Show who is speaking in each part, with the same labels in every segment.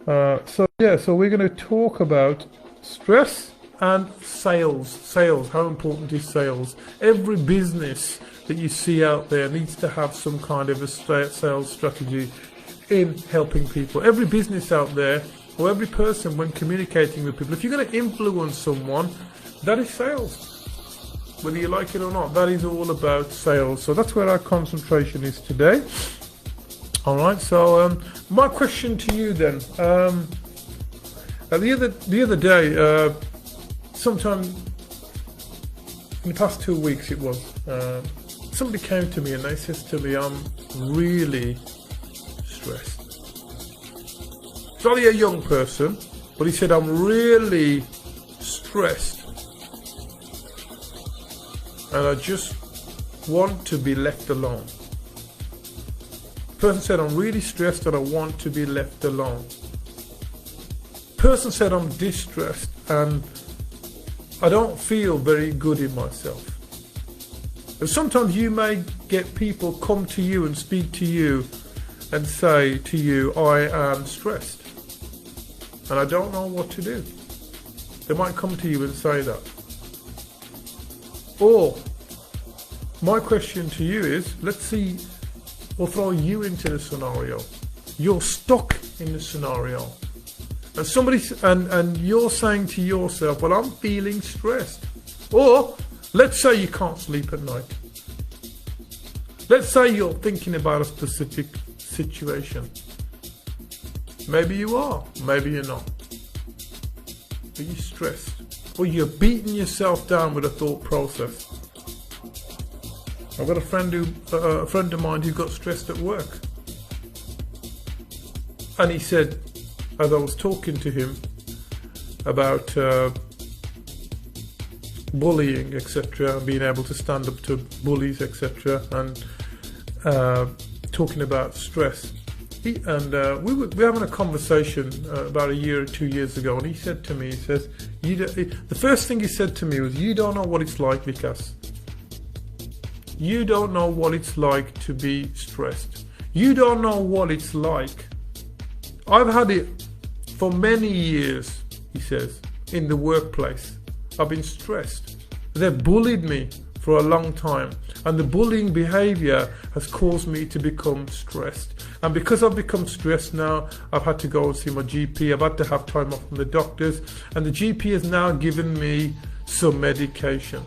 Speaker 1: So we're going to talk about stress and sales. Sales, how important is sales? Every business that you see out there needs to have some kind of a sales strategy in helping people. Every business out there, or every person when communicating with people, if you're going to influence someone, that is sales. Whether you like it or not, that is all about sales. So that's where our concentration is today. All right. So my question to you then, the other day, sometime in the past 2 weeks, it was somebody came to me and they says to me, "I'm really stressed." It's only a young person, but he said, "I'm really stressed, and I just want to be left alone." Person said, "I'm really stressed and I want to be left alone." Person said, "I'm distressed and I don't feel very good in myself." And sometimes you may get people come to you and speak to you and say to you, "I am stressed and I don't know what to do." They might come to you and say that. Or my question to you is, let's see, we'll throw you into the scenario. You're stuck in the scenario. And you're saying to yourself, "Well, I'm feeling stressed." Or let's say you can't sleep at night. Let's say you're thinking about a specific situation. Maybe you are, maybe you're not. But you're stressed. Or you're beating yourself down with a thought process. I've got a friend of mine who got stressed at work. And he said, as I was talking to him about bullying, etc., being able to stand up to bullies, etc., and talking about stress. We were having a conversation about a year or 2 years ago, and he said to me, he says, the first thing he said to me was, "You don't know what it's like, Vikas. You don't know what it's like to be stressed. You don't know what it's like. I've had it for many years," he says, "in the workplace. I've been stressed. They've bullied me for a long time, and the bullying behavior has caused me to become stressed. And because I've become stressed now, I've had to go and see my GP. I've had to have time off from the doctors, and the GP has now given me some medication."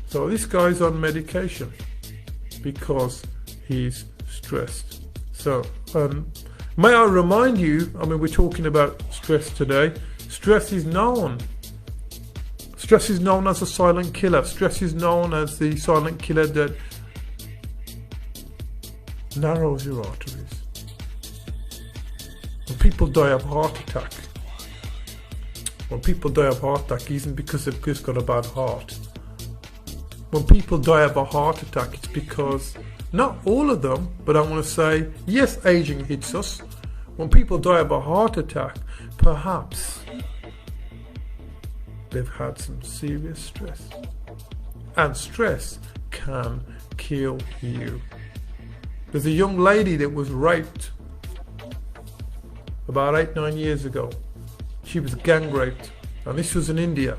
Speaker 1: So this guy's on medication because he's stressed. So may I remind you, we're talking about stress today. Stress is known. Stress is known as a silent killer. Stress is known as the silent killer that narrows your arteries. When people die of heart attack, it isn't because they've just got a bad heart. When people die of a heart attack, it's because, not all of them, but I want to say, yes, aging hits us. When people die of a heart attack, perhaps they've had some serious stress. And stress can kill you. There's a young lady that was raped about 8-9 years ago. She was gang raped, and this was in India.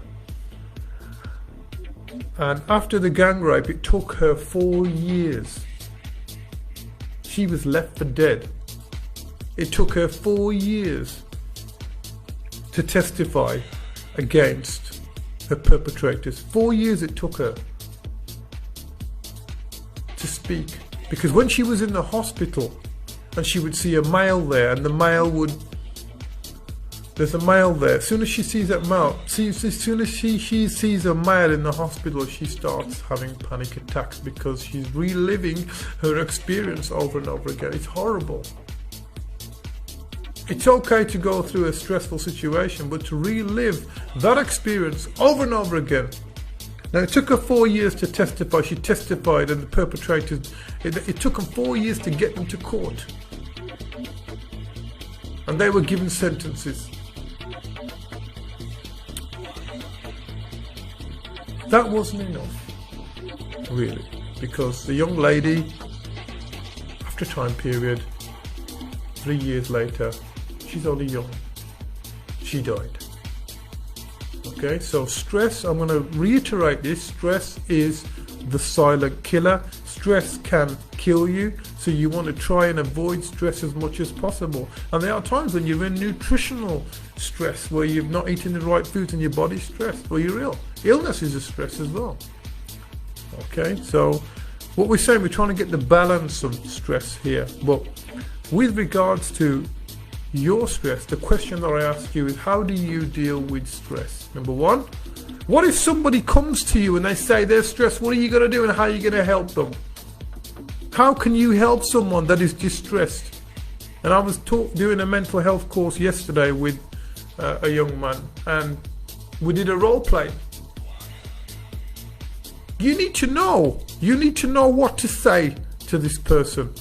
Speaker 1: And after the gang rape, it took her 4 years. She was left for dead. It took her 4 years to testify against her perpetrators. 4 years it took her to speak. Because when she was in the hospital and she would see a male there, and the male would, there's a male there. As soon as she sees that male, as soon as she sees a male in the hospital, she starts having panic attacks because she's reliving her experience over and over again. It's horrible. It's okay to go through a stressful situation, but to relive that experience over and over again. Now, it took her 4 years to testify. She testified, and the perpetrators, it took them 4 years to get them to court. And they were given sentences. That wasn't enough, really, because the young lady, after a time period, 3 years later, she's only young. She died. Okay, so stress, I'm going to reiterate this, stress is the silent killer. Stress can kill you, so you want to try and avoid stress as much as possible. And there are times when you're in nutritional stress, where you've not eaten the right foods and your body's stressed, or you're ill. Illness is a stress as well. Okay, so what we're saying, we're trying to get the balance of stress here. But with regards to your stress, the question that I ask you is, how do you deal with stress? Number one, what if somebody comes to you and they say they're stressed? What are you going to do, and how are you going to help them? How can you help someone that is distressed? And I was doing a mental health course yesterday with a young man, and we did a role play. You need to know what to say to this person.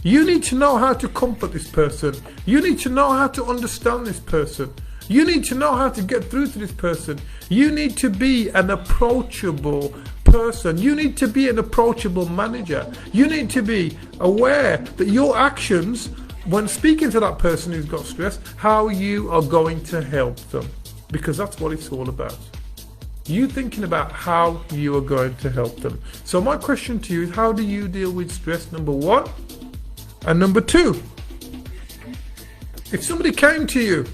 Speaker 1: You need to know how to comfort this person. You need to know how to understand this person. You need to know how to get through to this person. You need to be an approachable person. You need to be an approachable manager. You need to be aware that your actions, when speaking to that person who's got stress, how you are going to help them. Because that's what it's all about. You thinking about how you are going to help them. So my question to you is, how do you deal with stress? Number one. And number two, if somebody came to you,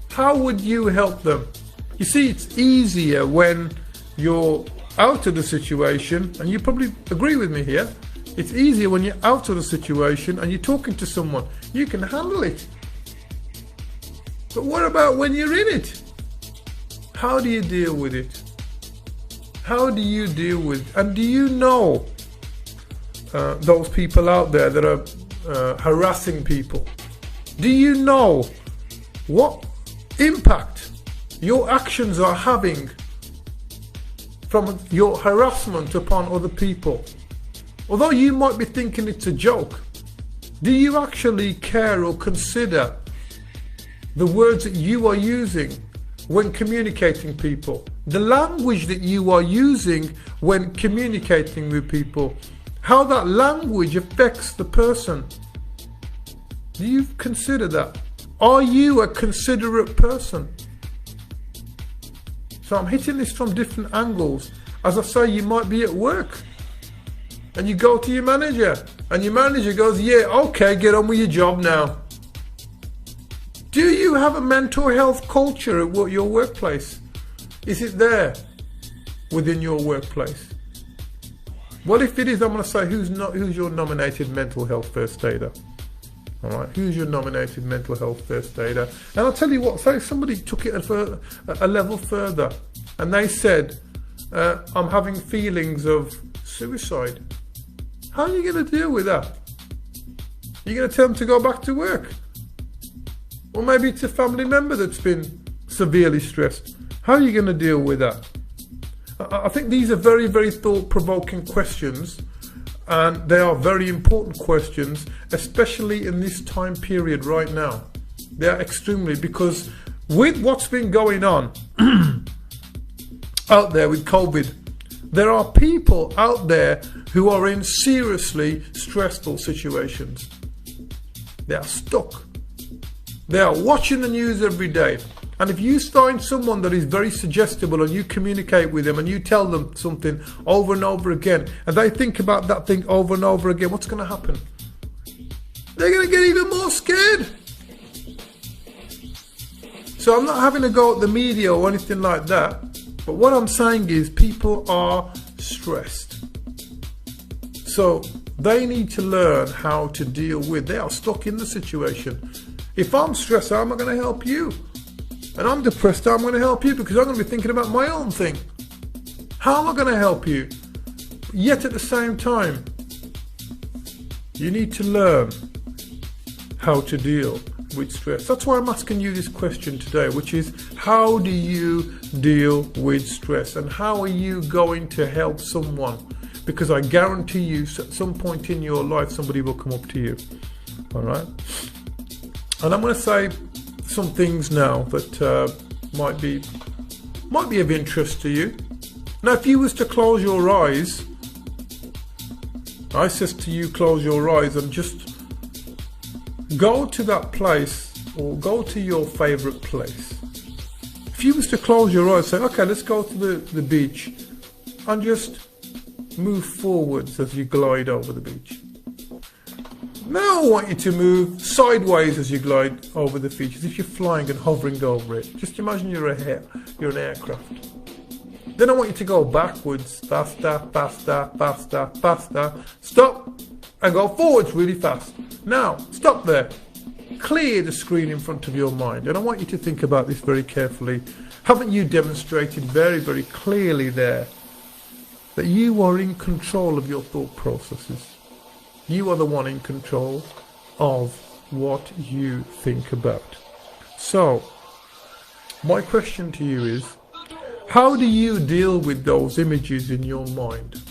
Speaker 1: how would you help them? You see, it's easier when you're out of the situation, and you probably agree with me here. It's easier when you're out of the situation and you're talking to someone. You can handle it. But what about when you're in it? How do you deal with it? How do you deal with, and do you know those people out there that are harassing people? Do you know what impact your actions are having from your harassment upon other people? Although you might be thinking it's a joke, do you actually care or consider the words that you are using when communicating people? The language that you are using when communicating with people, how that language affects the person. Do you consider that? Are you a considerate person? So I'm hitting this from different angles. As I say, you might be at work and you go to your manager and your manager goes, yeah, okay, get on with your job now. Do you have a mental health culture at your workplace? Is it there within your workplace? Well, if it is, I'm going to say, who's your nominated mental health first aider? All right, who's your nominated mental health first aider? And I'll tell you what, say somebody took it a level further and they said, I'm having feelings of suicide. How are you going to deal with that? You're going to tell them to go back to work? Or maybe it's a family member that's been severely stressed. How are you going to deal with that? I think these are very, very thought-provoking questions, and they are very important questions, especially in this time period right now. They are extremely, because with what's been going on out there with COVID, there are people out there who are in seriously stressful situations. They are stuck. They are watching the news every day. And if you find someone that is very suggestible and you communicate with them and you tell them something over and over again, and they think about that thing over and over again, what's going to happen? They're going to get even more scared. So I'm not having a go at the media or anything like that. But what I'm saying is people are stressed. So they need to learn how to deal with. They are stuck in the situation. If I'm stressed, how am I going to help you? And I'm depressed, how am I going to help you? Because I'm going to be thinking about my own thing. How am I going to help you? Yet at the same time, you need to learn how to deal with stress. That's why I'm asking you this question today, which is, how do you deal with stress? And how are you going to help someone? Because I guarantee you, at some point in your life, somebody will come up to you. All right? And I'm going to say some things now that might be of interest to you. Now, if you was to close your eyes, I says to you, close your eyes and just go to that place or go to your favorite place. If you was to close your eyes, say, okay, let's go to the beach, and just move forwards as you glide over the beach. Now I want you to move sideways as you glide over the beach, as if you're flying and hovering over it. Just imagine you're an aircraft. Then I want you to go backwards, faster, faster, faster, faster. Stop and go forwards really fast. Now, stop there. Clear the screen in front of your mind. And I want you to think about this very carefully. Haven't you demonstrated very, very clearly there that you are in control of your thought processes? You are the one in control of what you think about. So, my question to you is, how do you deal with those images in your mind?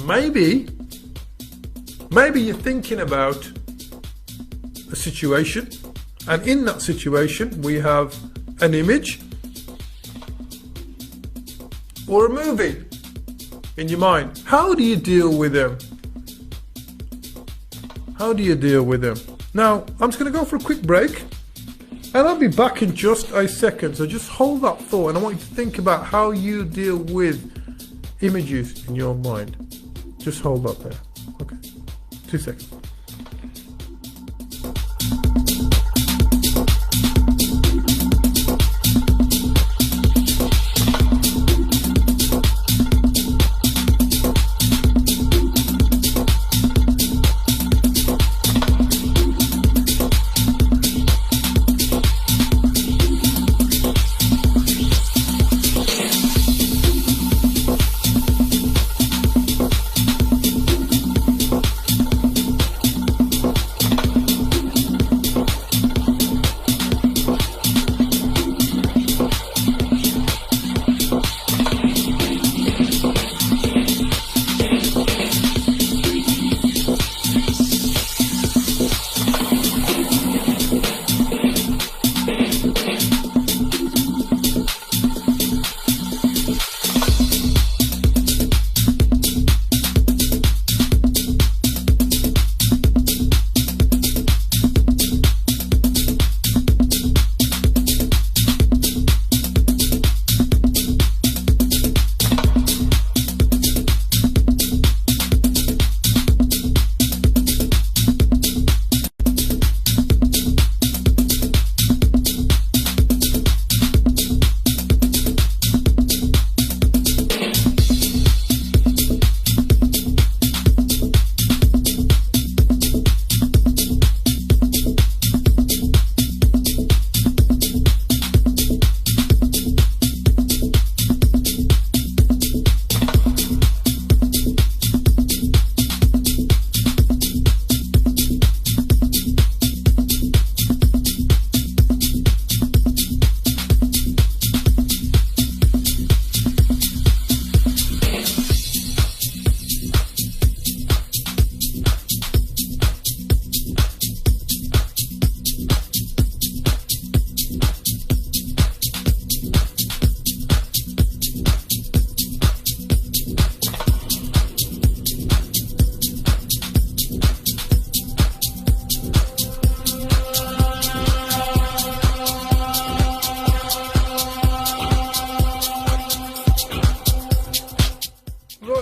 Speaker 1: Maybe you're thinking about a situation, and in that situation we have an image or a movie in your mind. How do you deal with them? How do you deal with them? Now, I'm just going to go for a quick break, and I'll be back in just a second. So just hold that thought, and I want you to think about how you deal with images in your mind. Just hold that there. Okay. 2 seconds.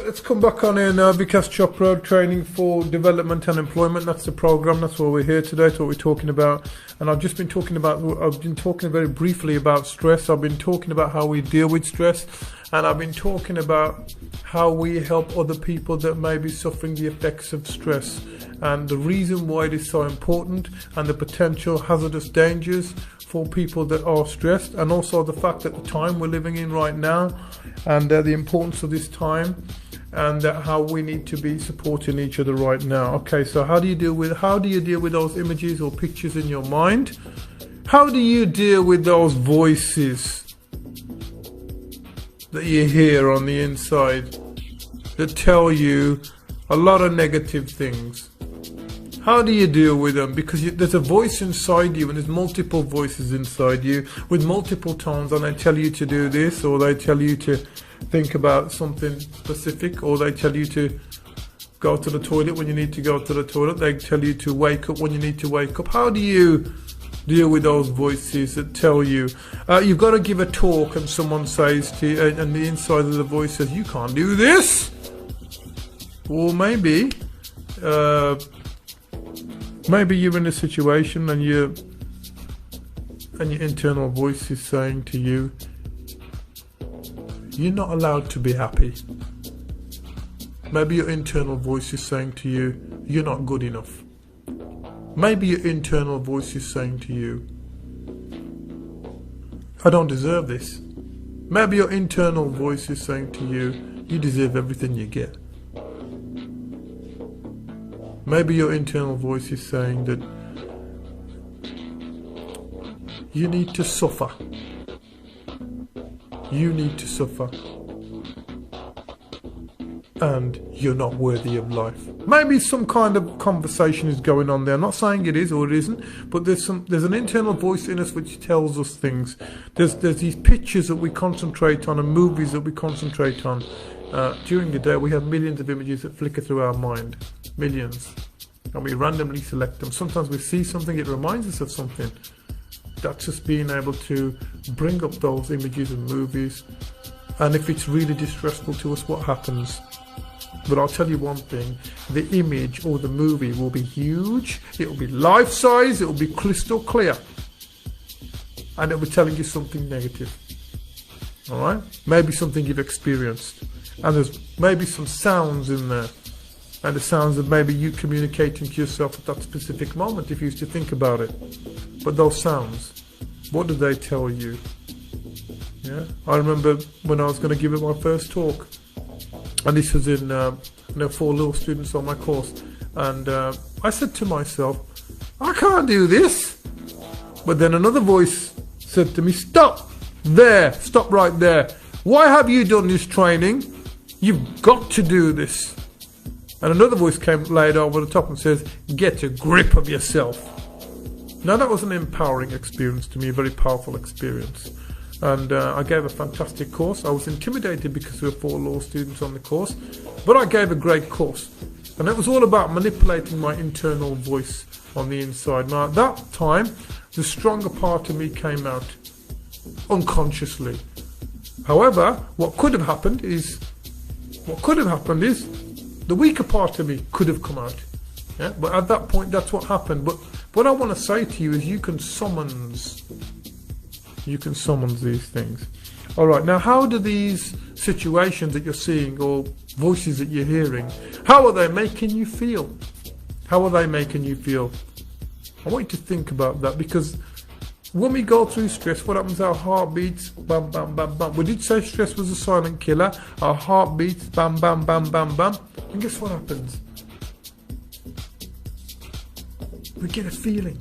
Speaker 1: Let's come back on here now. Vikas Chopra, Training for Development and Employment. That's the program. That's what we're here today. That's what we're talking about. And I've been talking very briefly about stress. I've been talking about how we deal with stress, and I've been talking about how we help other people that may be suffering the effects of stress, and the reason why it is so important, and the potential hazardous dangers for people that are stressed, and also the fact that the time we're living in right now, and the importance of this time, and how we need to be supporting each other right now. Okay, so how do you deal with those images or pictures in your mind? How do you deal with those voices that you hear on the inside that tell you a lot of negative things? How do you deal with them? Because there's a voice inside you, and there's multiple voices inside you with multiple tones, and they tell you to do this, or they tell you to think about something specific, or they tell you to go to the toilet when you need to go to the toilet. They tell you to wake up when you need to wake up. How do you deal with those voices that tell you? You've got to give a talk and someone says to you, and the inside of the voice says, you can't do this. Or maybe you're in a situation and your internal voice is saying to you, you're not allowed to be happy. Maybe your internal voice is saying to you, you're not good enough. Maybe your internal voice is saying to you, I don't deserve this. Maybe your internal voice is saying to you, you deserve everything you get. Maybe your internal voice is saying that you need to suffer. You need to suffer. And you're not worthy of life. Maybe some kind of conversation is going on there. I'm not saying it is or it isn't, but there's an internal voice in us which tells us things. There's these pictures that we concentrate on and movies that we concentrate on. During the day we have millions of images that flicker through our mind. Millions. And we randomly select them. Sometimes we see something, it reminds us of something. That's just being able to bring up those images and movies. And if it's really distressful to us, what happens? But I'll tell you one thing, the image or the movie will be huge, it will be life-size, it will be crystal clear. And it will be telling you something negative. Alright? Maybe something you've experienced. And there's maybe some sounds in there. And the sounds of maybe you communicating to yourself at that specific moment, if you used to think about it. But those sounds, what do they tell you? Yeah, I remember when I was going to give it my first talk, and this was in 4 little students on my course, and I said to myself, I can't do this. But then another voice said to me, stop right there. Why have you done this training? You've got to do this. And another voice came laid over the top and says, get a grip of yourself. Now that was an empowering experience to me, a very powerful experience. And I gave a fantastic course. I was intimidated because there were 4 law students on the course, but I gave a great course. And it was all about manipulating my internal voice on the inside. Now at that time, the stronger part of me came out unconsciously. However, what could have happened is the weaker part of me could have come out. Yeah? But at that point, that's what happened. But what I want to say to you is you can summons these things. Alright, now how do these situations that you're seeing or voices that you're hearing, how are they making you feel? How are they making you feel? I want you to think about that, because when we go through stress, what happens? Our heart beats, bam, bam, bam, bam. We did say stress was a silent killer. Our heart beats, bam, bam, bam, bam, bam. And guess what happens? We get a feeling.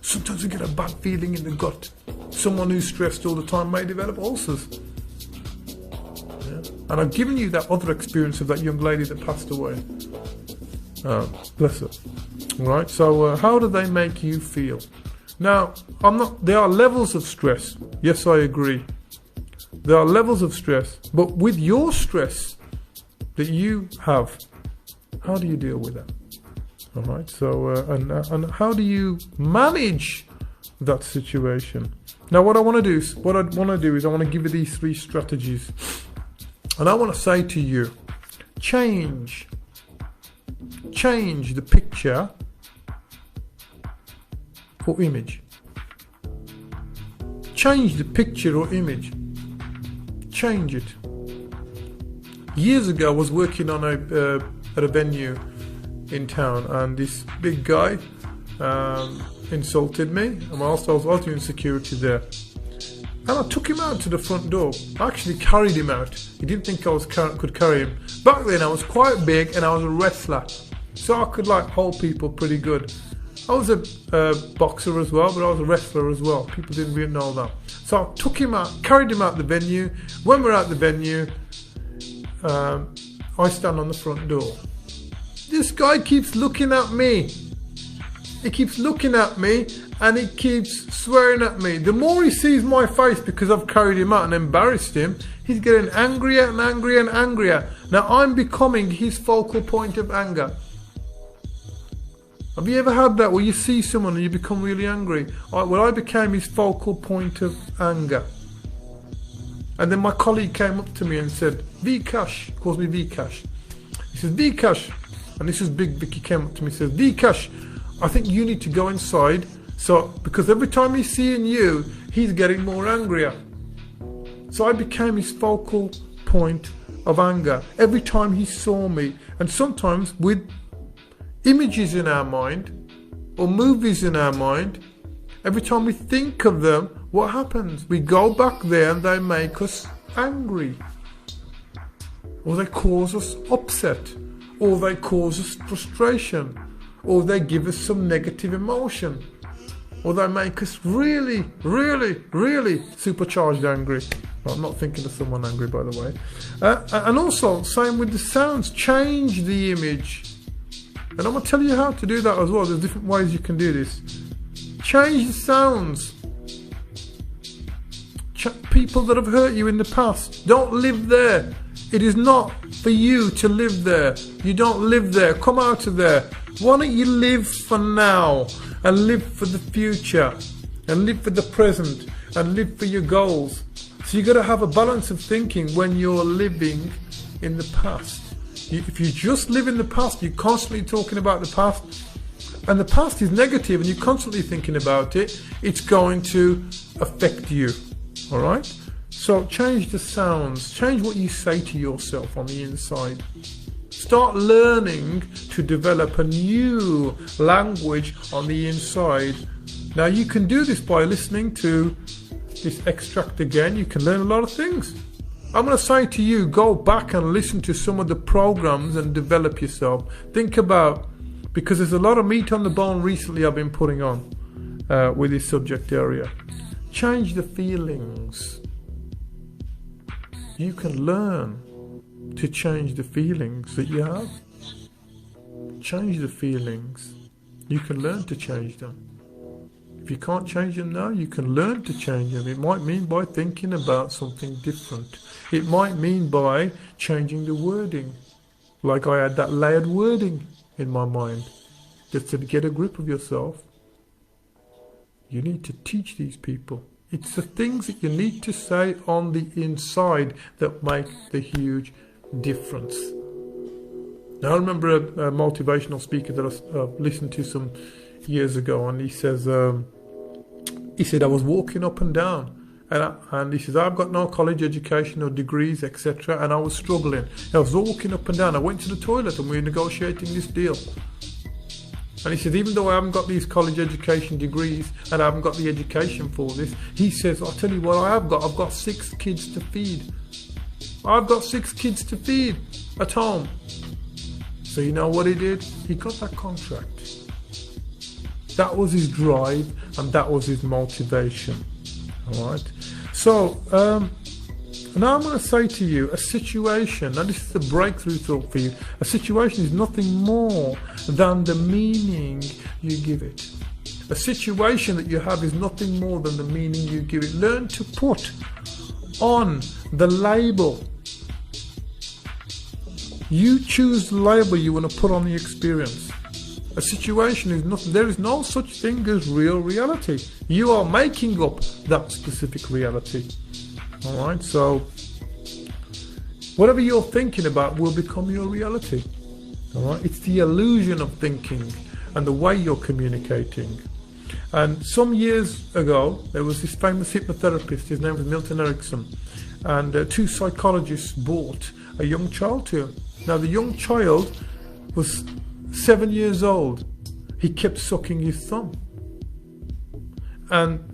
Speaker 1: Sometimes we get a bad feeling in the gut. Someone who's stressed all the time may develop ulcers. Yeah. And I've given you that other experience of that young lady that passed away. Bless her. Right. So how do they make you feel? Now, there are levels of stress. Yes, I agree. There are levels of stress. But with your stress that you have, how do you deal with that? All right. So, and how do you manage that situation? Now, what I want to do is I want to give you these 3 strategies, and I want to say to you, change the picture or image. Change the picture or image. Change it. Years ago, I was working on at a venue in town, and this big guy insulted me, and I was doing security there, and I took him out to the front door. I actually carried him out. He didn't think I could carry him. Back then I was quite big and I was a wrestler, so I could hold people pretty good. I was a boxer as well, but I was a wrestler as well. People didn't really know that. So I took him out, carried him out the venue. When we're at the venue, I stand on the front door. This guy keeps looking at me. he keeps looking at me and he keeps swearing at me. The more he sees my face because I've carried him out and embarrassed him, he's getting angrier and angrier and angrier. Now I'm becoming his focal point of anger. Have you ever had that where you see someone and you become really angry? Well, I became his focal point of anger. And then my colleague came up to me and said, Vikash, calls me Vikash. He says, Vikash, and this is Big Vicky came up to me and says, Vikash, I think you need to go inside. So, because every time he's seeing you, he's getting more angrier. So I became his focal point of anger every time he saw me. And sometimes with images in our mind or movies in our mind, every time we think of them, what happens? We go back there and they make us angry. Or they cause us upset. Or they cause us frustration. Or they give us some negative emotion. Or they make us really, really, really supercharged angry. Well, I'm not thinking of someone angry, by the way. And also, same with the sounds. Change the image. And I'm going to tell you how to do that as well. There's different ways you can do this. Change the sounds. People that have hurt you in the past, don't live there. It is not for you to live there. You don't live there. Come out of there. Why don't you live for now and live for the future and live for the present and live for your goals? So you've got to have a balance of thinking when you're living in the past. If you just live in the past, you're constantly talking about the past, and the past is negative and you're constantly thinking about it, it's going to affect you. Alright? So change the sounds, change what you say to yourself on the inside. Start learning to develop a new language on the inside. Now you can do this by listening to this extract again. You can learn a lot of things. I'm going to say to you, go back and listen to some of the programs and develop yourself. Think about, because there's a lot of meat on the bone recently I've been putting on with this subject area. Change the feelings. You can learn to change the feelings that you have. Change the feelings. You can learn to change them. If you can't change them now, you can learn to change them. It might mean by thinking about something different. It might mean by changing the wording. Like I had that layered wording in my mind. Just to get a grip of yourself. You need to teach these people. It's the things that you need to say on the inside that make the huge difference. Now I remember a motivational speaker that I listened to some years ago, and he says, he said, I was walking up and down, and he says, I've got no college education or degrees, etc., and I was struggling. I was walking up and down. I went to the toilet and we were negotiating this deal. And he said, even though I haven't got these college education degrees and I haven't got the education for this, he says, I'll tell you what I have got. I've got 6 kids to feed. I've got 6 kids to feed at home. So you know what he did? He got that contract. That was his drive and that was his motivation. All right. So now I'm going to say to you, a situation, and this is the breakthrough thought for you, a situation is nothing more than the meaning you give it. A situation that you have is nothing more than the meaning you give it. Learn to put on the label. You choose the label you want to put on the experience. A situation is nothing. There is no such thing as real reality. You are making up that specific reality. Alright, so whatever you're thinking about will become your reality. Alright, it's the illusion of thinking and the way you're communicating. And some years ago, there was this famous hypnotherapist, his name was Milton Erickson, and 2 psychologists brought a young child to him. Now the young child was 7 years old. He kept sucking his thumb. And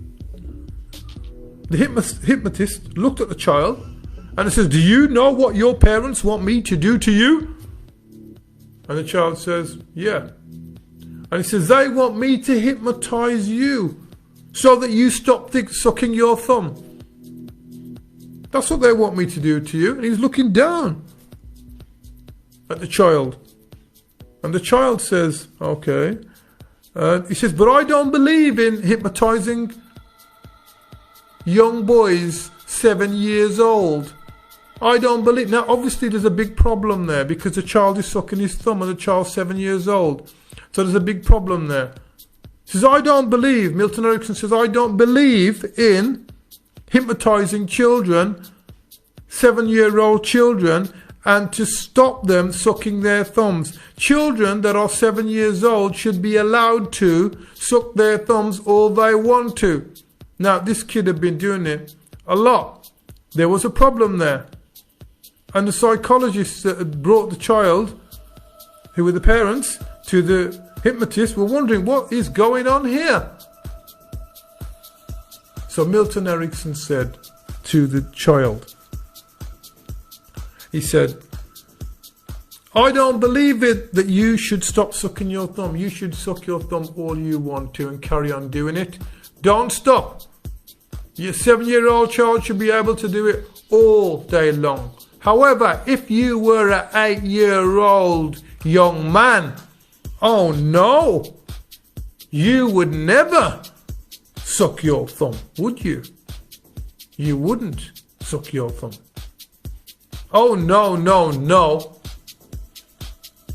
Speaker 1: the hypnotist looked at the child and he says, do you know what your parents want me to do to you? And the child says, yeah. And he says, they want me to hypnotize you so that you stop sucking your thumb. That's what they want me to do to you. And he's looking down at the child. And the child says, okay, He says, but I don't believe in hypnotizing young boys 7 years old. I don't believe. Now, obviously, there's a big problem there because the child is sucking his thumb and the child's 7 years old. So there's a big problem there. He says, I don't believe, Milton Erickson says, I don't believe in hypnotizing children, 7-year-old children, and to stop them sucking their thumbs. Children that are 7 years old should be allowed to suck their thumbs all they want to. Now, this kid had been doing it a lot. There was a problem there. And the psychologists that had brought the child, who were the parents, to the hypnotist were wondering, what is going on here? So Milton Erickson said to the child, he said, I don't believe it that you should stop sucking your thumb. You should suck your thumb all you want to and carry on doing it. Don't stop. Your 7-year-old child should be able to do it all day long. However, if you were an 8-year-old young man, oh no, you would never suck your thumb, would you? You wouldn't suck your thumb. Oh no, no, no.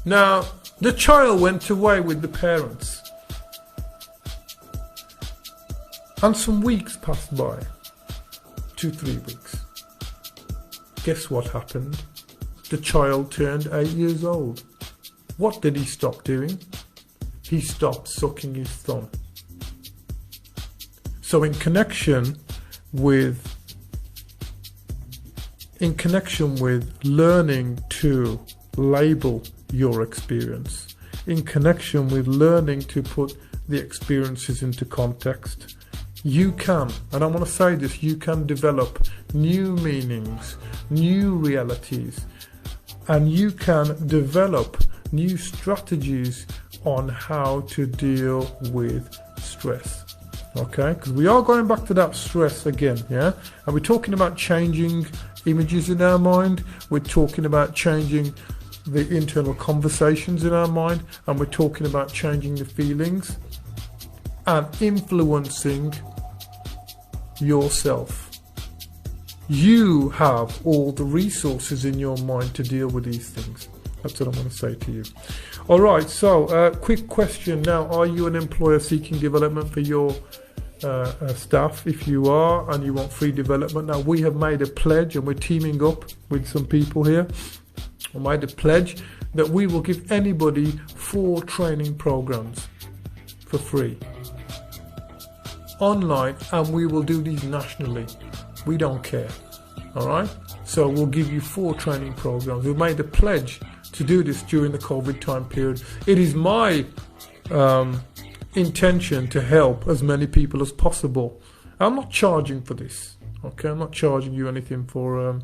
Speaker 1: Now, the child went away with the parents. And some weeks passed by, 2-3 weeks. Guess what happened? The child turned 8 years old. What did he stop doing? He stopped sucking his thumb. So in connection with learning to label your experience, in connection with learning to put the experiences into context, you can, and I want to say this, you can develop new meanings, new realities, and you can develop new strategies on how to deal with stress. Okay, because we are going back to that stress again, yeah? And we're talking about changing images in our mind, we're talking about changing the internal conversations in our mind, and we're talking about changing the feelings and influencing yourself. You have all the resources in your mind to deal with these things. That's what I want to say to you. All right, so quick question now. Are you an employer seeking development for your staff? If you are and you want free development, now we have made a pledge and we're teaming up with some people here. We made a pledge that we will give anybody 4 training programs for free online, and we will do these nationally. We don't care. All right, so we'll give you 4 training programs. We've made a pledge to do this during the COVID time period. It is my intention to help as many people as possible. I'm not charging for this. Okay, I'm not charging you anything for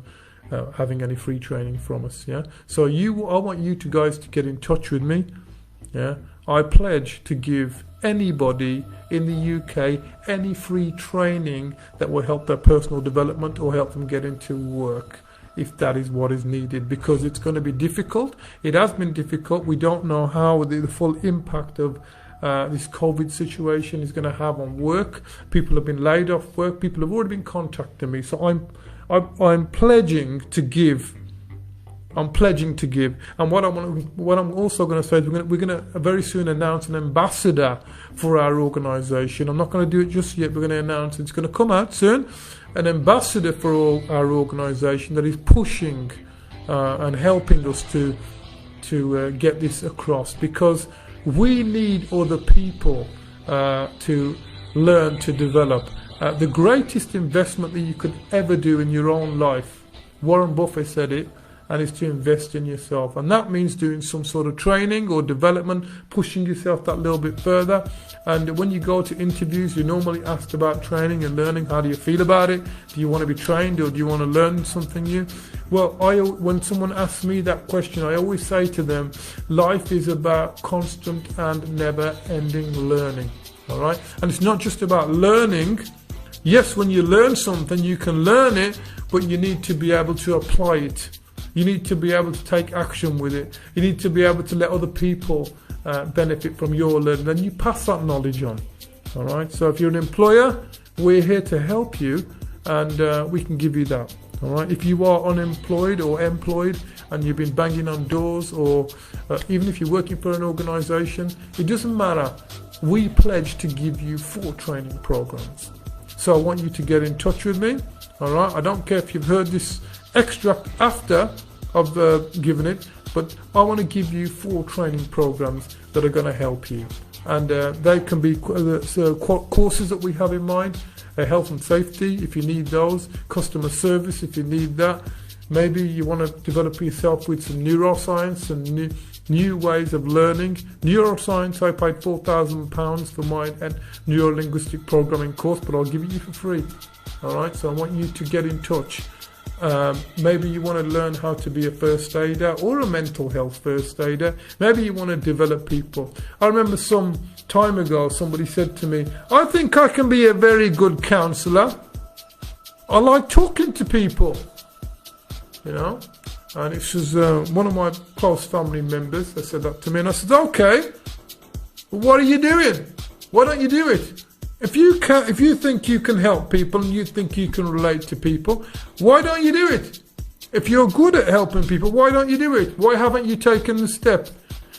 Speaker 1: having any free training from us. Yeah, so I want you guys to get in touch with me. Yeah, I pledge to give anybody in the UK any free training that will help their personal development or help them get into work, if that is what is needed, because it's going to be difficult. It has been difficult. We don't know how the full impact of this COVID situation is going to have on work. People have been laid off work. People have already been contacting me. So I'm pledging to give. I'm pledging to give. And what I'm also going to say is we're going to very soon announce an ambassador for our organisation. I'm not going to do it just yet. We're going to announce it's going to come out soon. An ambassador for our organisation that is pushing and helping us to get this across, because we need other people to learn to develop. The greatest investment that you could ever do in your own life, Warren Buffett said it, and is to invest in yourself. And that means doing some sort of training or development, pushing yourself that little bit further. And when you go to interviews, you're normally asked about training and learning. How do you feel about it? Do you want to be trained, or do you want to learn something new? Well, when someone asks me that question, I always say to them, life is about constant and never-ending learning. All right? And it's not just about learning. Yes, when you learn something, you can learn it, but you need to be able to apply it. You need to be able to take action with it. You need to be able to let other people benefit from your learning, then you pass that knowledge on. All right. So if you're an employer, we're here to help you, and we can give you that. All right. If you are unemployed or employed and you've been banging on doors, or even if you're working for an organization, it doesn't matter. We pledge to give you 4 training programs. So I want you to get in touch with me. All right. I don't care if you've heard this extract after I've given it, but I want to give you 4 training programs that are going to help you. And they can be courses that we have in mind, health and safety if you need those, customer service if you need that. Maybe you want to develop yourself with some neuroscience and new ways of learning. Neuroscience, I paid £4,000 for my neuro-linguistic programming course, but I'll give it you for free. All right, so I want you to get in touch. Maybe you want to learn how to be a first aider or a mental health first aider. Maybe you want to develop people. I remember some time ago somebody said to me, I think I can be a very good counsellor. I like talking to people, you know. And it was one of my close family members that said that to me, and I said, okay, what are you doing? Why don't you do it? If you think you can help people and you think you can relate to people, why don't you do it? If you're good at helping people, why don't you do it? Why haven't you taken the step?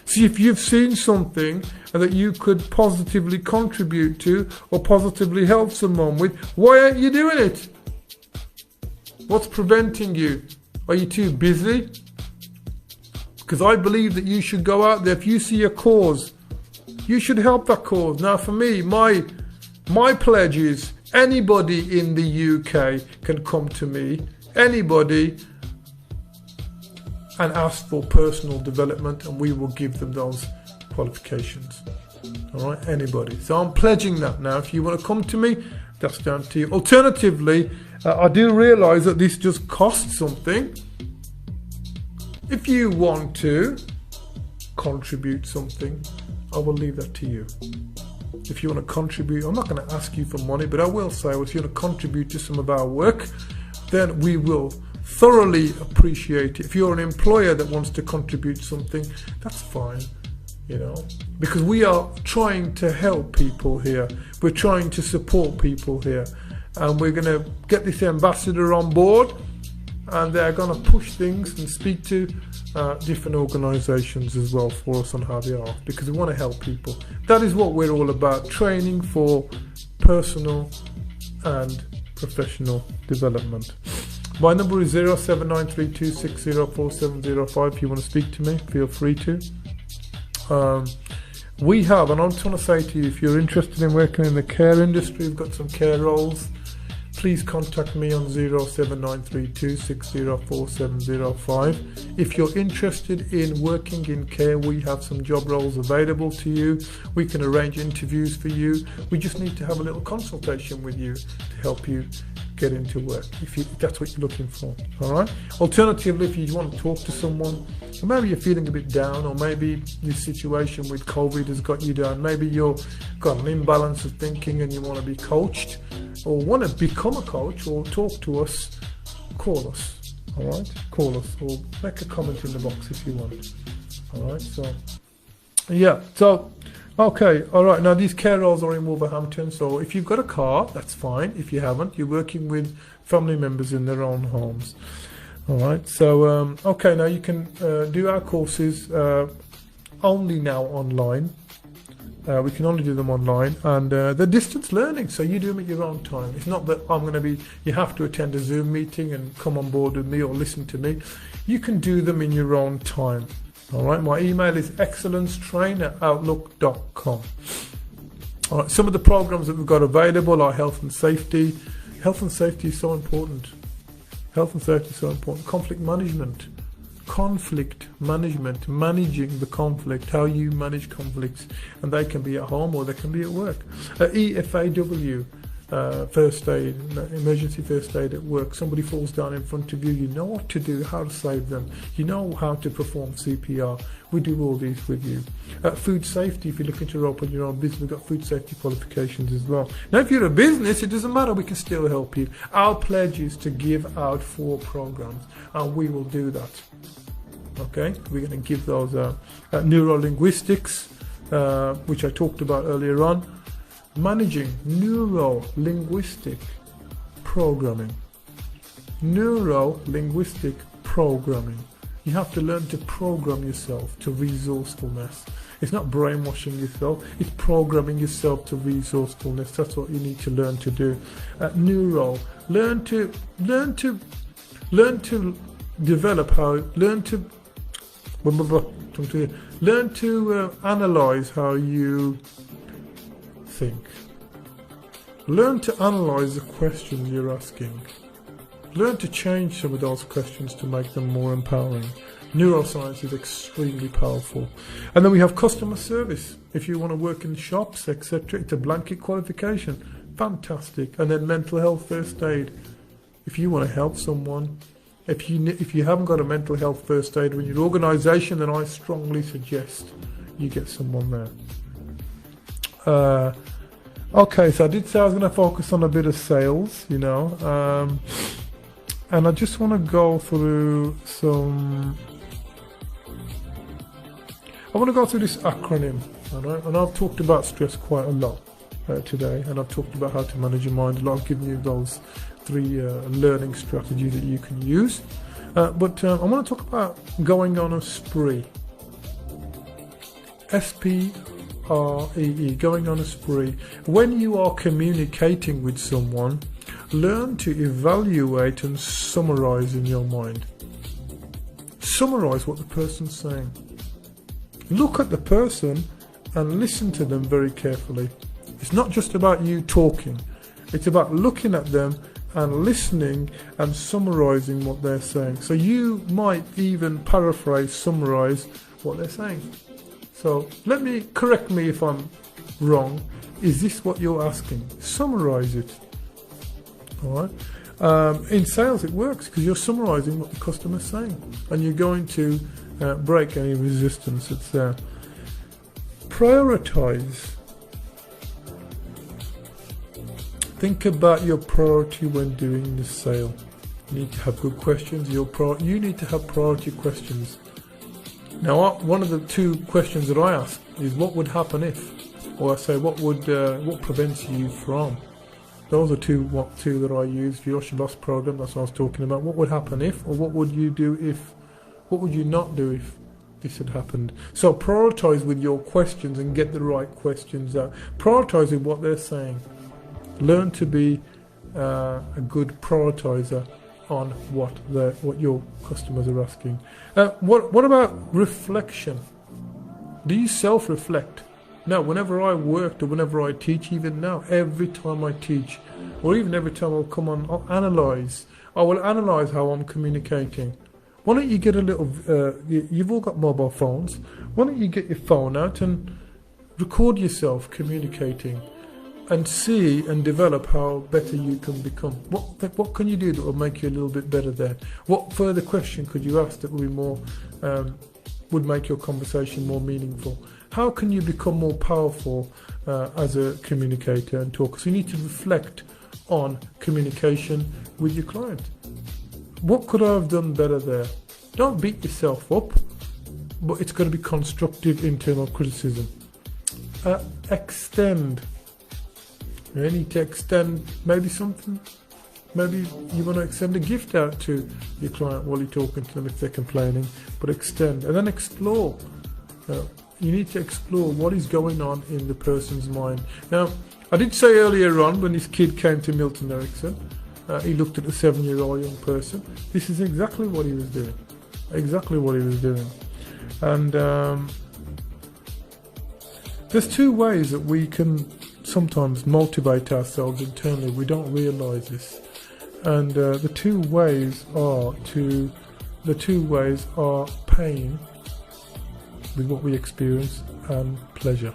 Speaker 1: See, if you've seen something that you could positively contribute to or positively help someone with, why aren't you doing it? What's preventing you? Are you too busy? Because I believe that you should go out there. If you see a cause, you should help that cause. Now for me, my pledge is anybody in the UK can come to me, anybody, and ask for personal development, and we will give them those qualifications. All right, anybody. So I'm pledging that now. If you want to come to me, that's down to you. Alternatively, I do realise that this just costs something. If you want to contribute something, I will leave that to you. If you want to contribute, I'm not going to ask you for money, but I will say, well, if you want to contribute to some of our work, then we will thoroughly appreciate it. If you're an employer that wants to contribute something, that's fine, you know, because we are trying to help people here. We're trying to support people here, and we're going to get this ambassador on board, and they're going to push things and speak to different organisations as well for us on how they are, because we want to help people. That is what we're all about, training for personal and professional development. My number is 07932604705. If you want to speak to me, feel free to. We have, and I'm trying to say to you, if you're interested in working in the care industry, we've got some care roles. Please contact me on 07932604705. If you're interested in working in care, we have some job roles available to you. We can arrange interviews for you. We just need to have a little consultation with you to help you get into work, if that's what you're looking for. All right. Alternatively, if you want to talk to someone, or maybe you're feeling a bit down, or maybe this situation with COVID has got you down, maybe you've got an imbalance of thinking and you want to be coached, or want to become a coach, or talk to us, call us. All right, call us, or make a comment in the box if you want. All right. So yeah. So. Okay, all right. Now these care roles are in Wolverhampton, so if you've got a car, that's fine. If you haven't, you're working with family members in their own homes. All right. So okay, now you can do our courses only now online. We can only do them online, and they're distance learning, so you do them at your own time. It's not that you have to attend a Zoom meeting and come on board with me or listen to me. You can do them in your own time. All right, my email is excellencetrain@outlook.com. All right, some of the programs that we've got available are health and safety. Health and safety is so important. Health and safety is so important. Conflict management, managing the conflict, how you manage conflicts, and they can be at home or they can be at work. EFAW. First aid, emergency first aid at work. Somebody falls down in front of you, you know what to do, how to save them, you know how to perform CPR. We do all these with you. Food safety, if you're looking to open your own business, we've got food safety qualifications as well. Now if you're a business, it doesn't matter, we can still help you. Our pledge is to give out 4 programs, and we will do that. Okay, we're going to give those neuro-linguistics, which I talked about earlier on. Managing neuro-linguistic programming. Neuro-linguistic programming. You have to learn to program yourself to resourcefulness. It's not brainwashing yourself, it's programming yourself to resourcefulness. That's what you need to learn to do. Neuro. Learn to develop learn to analyze how you think. Learn to analyze the questions you're asking. Learn to change some of those questions to make them more empowering. Neuroscience is extremely powerful. And then we have customer service. If you want to work in shops, etc., it's a blanket qualification. Fantastic. And then mental health first aid. If you want to help someone, if you haven't got a mental health first aid in your organisation, then I strongly suggest you get someone there. Okay, so I did say I was going to focus on a bit of sales, and I just want to go through I want to go through this acronym, and I've talked about stress quite a lot today, and I've talked about how to manage your mind a lot. I've given you those 3 learning strategies that you can use, but I want to talk about going on a spree. SPREE, going on a spree. When you are communicating with someone, learn to evaluate and summarize in your mind. Summarize what the person's saying. Look at the person and listen to them very carefully. It's not just about you talking. It's about looking at them and listening and summarizing what they're saying. So you might even paraphrase, summarize what they're saying. So correct me if I'm wrong. Is this what you're asking? Summarize it. All right. In sales, it works because you're summarizing what the customer's saying, and you're going to break any resistance that's there. Prioritize. Think about your priority when doing the sale. You need to have good questions. You need to have priority questions. Now, one of the 2 questions that I ask is, what would happen if? Or I say, what prevents you from? Those are two that I use for your loss program. That's what I was talking about. What would happen if, or what would you do if? What would you not do if this had happened? So prioritize with your questions and get the right questions out. Prioritize with what they're saying. Learn to be a good prioritizer on what your customers are asking. What about reflection? Do you self-reflect? Now, whenever I worked or whenever I teach, even now, every time I teach, or even every time I'll come on, I'll analyze. I will analyze how I'm communicating. Why don't you get a little, you've all got mobile phones, why don't you get your phone out and record yourself communicating and see and develop how better you can become. What can you do that will make you a little bit better there? What further question could you ask that would be more, would make your conversation more meaningful? How can you become more powerful as a communicator and talker? So you need to reflect on communication with your client. What could I have done better there? Don't beat yourself up, but it's going to be constructive internal criticism. Extend. You need to extend maybe something. Maybe you want to extend a gift out to your client while you're talking to them if they're complaining, but extend. And then explore. You need to explore what is going on in the person's mind. Now, I did say earlier on when this kid came to Milton Erickson, he looked at a 7-year-old young person. This is exactly what he was doing. Exactly what he was doing. And there's 2 ways that we can sometimes motivate ourselves internally. We don't realize this. And the two ways are pain with what we experience and pleasure.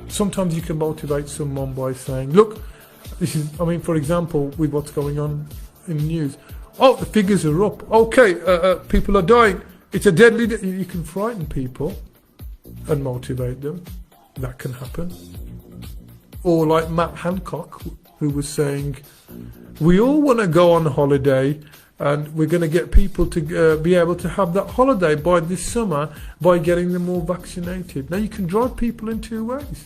Speaker 1: Sometimes you can motivate someone by saying, look, for example, with what's going on in the news. Oh, the figures are up. Okay, people are dying. It's a deadly... You can frighten people and motivate them. That can happen. Or like Matt Hancock, who was saying, we all want to go on holiday And we're going to get people to be able to have that holiday by this summer by getting them all vaccinated. Now, you can drive people in two ways.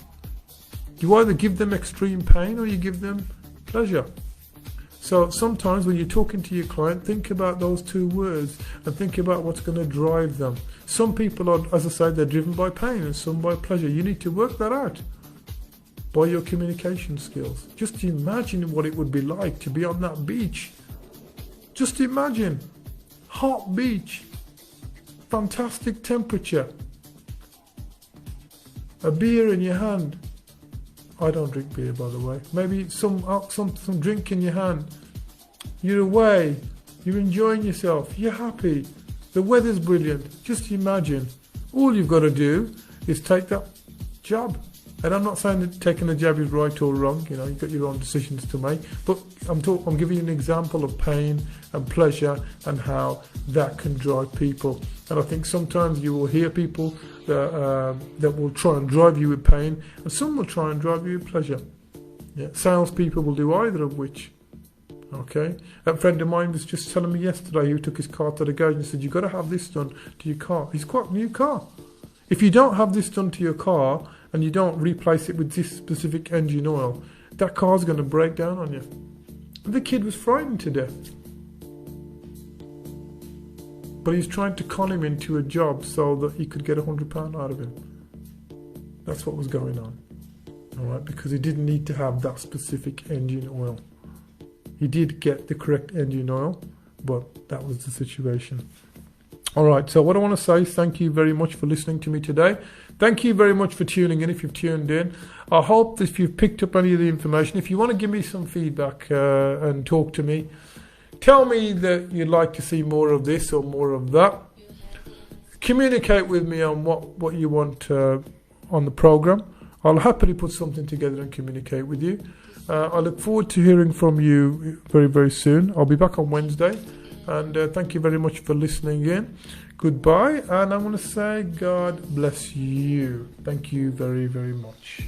Speaker 1: You either give them extreme pain or you give them pleasure. So sometimes when you're talking to your client, think about those two words and think about what's going to drive them. Some people are, as I said, they're driven by pain and some by pleasure. You need to work that out by your communication skills. Just imagine what it would be like to be on that beach. Just imagine, hot beach, fantastic temperature, a beer in your hand. I don't drink beer, by the way. Maybe some drink in your hand. You're away, you're enjoying yourself, you're happy, the weather's brilliant. Just imagine. All you've got to do is take that jab. And I'm not saying that taking a jab is right or wrong, you know, you've got your own decisions to make, but I'm giving you an example of pain and pleasure and how that can drive people. And I think sometimes you will hear people that will try and drive you with pain, and some will try and drive you with pleasure. Yeah. Salespeople will do either of which. Okay, a friend of mine was just telling me yesterday, he took his car to the garage and said, you've got to have this done to your car. He's quite a new car. If you don't have this done to your car and you don't replace it with this specific engine oil, that car's going to break down on you. And the kid was frightened to death. But he's trying to con him into a job so that he could get £100 out of him. That's what was going on. All right, because he didn't need to have that specific engine oil. He did get the correct engine oil, but that was the situation. All right, so what I want to say is thank you very much for listening to me today. Thank you very much for tuning in if you've tuned in. I hope that if you've picked up any of the information, if you want to give me some feedback and talk to me, tell me that you'd like to see more of this or more of that. Communicate with me on what you want on the program. I'll happily put something together and communicate with you. I look forward to hearing from you very, very soon. I'll be back on Wednesday. And thank you very much for listening in. Goodbye. And I want to say God bless you. Thank you very, very much.